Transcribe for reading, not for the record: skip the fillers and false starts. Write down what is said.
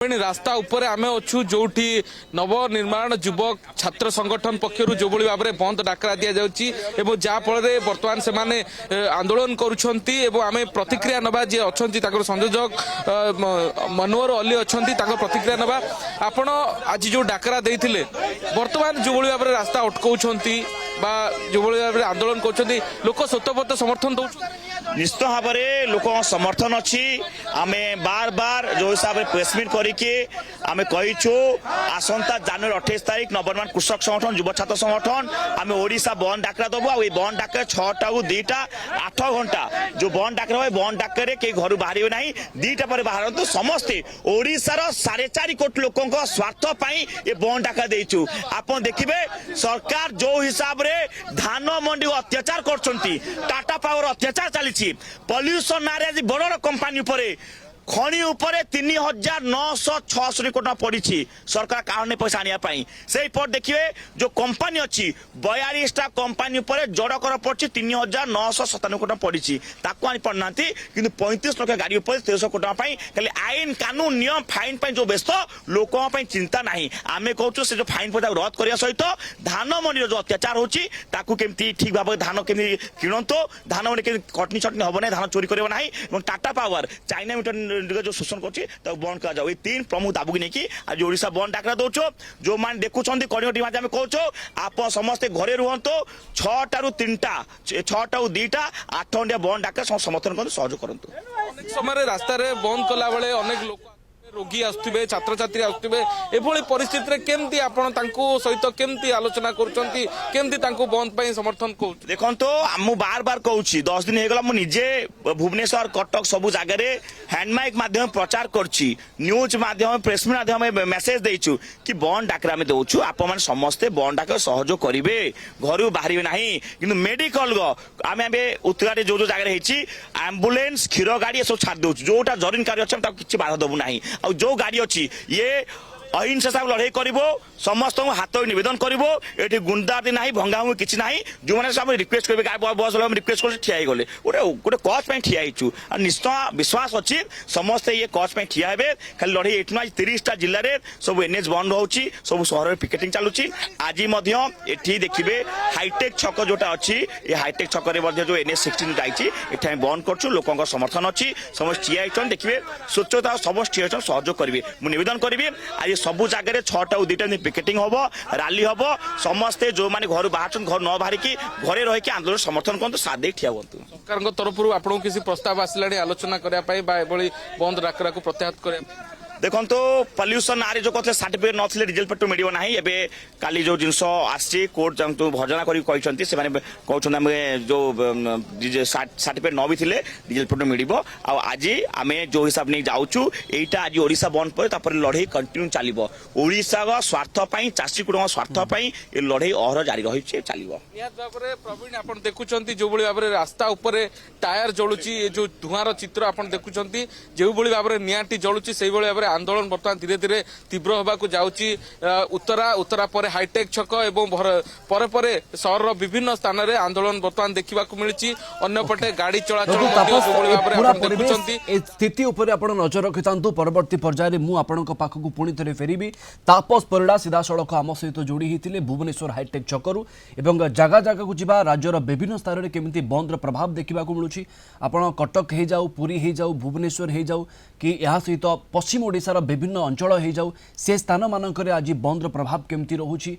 रास्ता उपरे आमे अच्छु जोठी नवनिर्माण युवक छात्र संगठन पक्षर जो भाव में बंद डाकरा दि जाऊँगी जहाँफल बर्तमान से माने आंदोलन करुँच आम प्रतिक्रिया नवा जी अच्छा संयोजक मनोहर अली अच्छा प्रतिक्रिया नवा आपण आज जो डाकरा देते बर्तमान जो भाव में रास्ता अटकाउंट जो भाव में आंदोलन कर लोक स्वतःपत समर्थन दौर निश्चित भाव में लोक समर्थन अच्छी आम बार बार जो हिसाब से प्रेसमिट करके आम कहीचु आसंता जनवरी 28 तारीख नवनिर्माण कृषक संगठन युव छात्र संगठन आम ओडिशा बंद डाकरा दबु आ बंद डाकरे 6टा रू 2टा 8 घंटा जो बंद डाकरा है बंद डाकरे कई घर बाहर ना 2टा पर बाहर समस्ते ओडिशार 4.5 कोटी लोकों स्वार्थ ये बंद डाकरा देचु आप देखिए सरकार जो हिसाब रे धान मंडी अत्याचार कर टाटा पावर अत्याचार चली पल्यूशन नारे बड़ कंपानी खणी उपरे 3966 कोटी पड़ी सरकार कारण पैसा आने से पर देखिए जो कंपानी अच्छी 42टा कंपानी उपरे जड़कर पड़ी 3997 कोटी पड़ी ताकू आनी पड़ना कि 35 लाख गाड़ी उपर 1300 कोटी खाली आईन कानून नियम फाइन जो व्यस्त लोकों चिंता ना आम कहूँ से जो फाइन पैसा रद्द करने सहित धान मंडी जो अत्याचार होमती ठीक भाव धान केमी किणत धान मंडी कटनी छटनी हम ना धान चोरी करना टाटा पावर चाइना मीटर जो शोषण कर बंद कर 3 प्रमुख दाबू की आज ओडिशा बंद डाकरा दौर जो मैंने देखुं कड़ियोटी आम कहूँ आप समस्ते घरे रुहतु 6टा रू 3टा 6टा रू 2टा 8 घंटा बंद डाकरा समर्थन कर सहयोग करूँ समय रास्ता बंद कला बेले अनेक लोग रोगी आसुवे छात्र छात्री आसुवे एभली परिस्थिति केमती आपण सहित केमती आलोचना करमती बंद पर समर्थन कर देखो मु बार बार कहूँ 10 दिन होगा मुझे भुवनेश्वर कटक सबू जगार हैंडमाइक माध्यम प्रचार करछि न्यूज माध्यम प्रेसमिट माध्यम मेसेज देचु कि बंद डाकरा आम दौचु आप समस्ते बंद डाकर सहयोग करेंगे घर बाहर ना कि मेडिकल आम उत्तराटे जो जगह एम्बुलेंस क्षीर गाड़ी सब छाड़ दौर जोटा जरूरी कार्य अच्छे किसी बाधा दबू ना और जो गाड़ी अच्छी ये अहिंसा साहब लड़ाई कर समस्त हाथ नवेदन कर गुंडादी ना भंगाभंगी किसी ना जो मैंने रिक्वेस्ट करेंगे बस रिक्वेस्ट कर ठिया गले गोटे कज पर ठिया निश्चय विश्वास अच्छी समस्ते ये कज पर ठिया हे खाली लड़ाई ये 30टा जिले में सब एनएच बंद हो सब सहर पिकेटिंग चलुची आज ये देखिए हाईटेक छक जोटा अच्छी ये हाईटेक छक जो एनएच 16 जाइए बंद कर लोक समर्थन अच्छी समस्त ठिया देखिए स्वच्छता समस्त ठिया सहयोग करेंगे मुझे नवेदन करी आज सबू जगह 6टा रू 2टा पिकेटिंग हम राली हम समस्ते जो मैंने घर बाहर घर न बाहर की घरे रही आंदोलन समर्थन करूँ साथ दे ठिया हूँ सरकार तरफ आपको किसी प्रस्ताव आसला आलोचना करने बंद डाकरा को प्रत्याहत करने देखो तो पल्यूशन ना जो कहते सर्टिफिकेट नथिले डीजेल पेट्रोल मिल ना एवं काली जो जिनस आसी कोर्ट भर्जना कर जो सर्टिफिकेट न भी थे डीजेल पेट्रोल मिल आज आम जो हिसाब नहीं जाऊँ यहाँ आज ओडिशा बंद पर लड़ाई कंटिन्यू चलो ओडिशा स्वार्थपाई चाषी कुटुंब स्वार्थपाई ये लड़ाई अहर जारी रही चलो प्रवीण आप देखुं जो भाव में रास्ता उपर टायर जलुची जो धुआर चित्र आप देखुं जो भाव में निआटी जलुची से भाव में आंदोलन बर्तमान धीरे धीरे तीव्र होगा जाऊँगी उत्तरा पर हाईटेक छक और सहर विभिन्न स्थान में आंदोलन बर्तमान देखा मिली अंपटे गाड़ी चलाचल स्थिति नजर रखि परवर्ती पर्यायर मुझे पाखक पुणी थे फेरबी तापस परिड़ा सीधा सड़क आम सहित जोड़ी होते भुवनेश्वर हाईटेक छकरू और जगह जगह को जा राज्यर विभिन्न स्थान में केमी बंद प्रभाव देखा मिलूँ आपड़ कटक हो जाऊ पुरी हो जाऊ भुवनेश्वर हो जाऊ कि सहित पश्चिम ओडिशार विभिन्न अंचल हो जाऊ से स्थान मानक आज बंद प्रभाव केमती रोचे।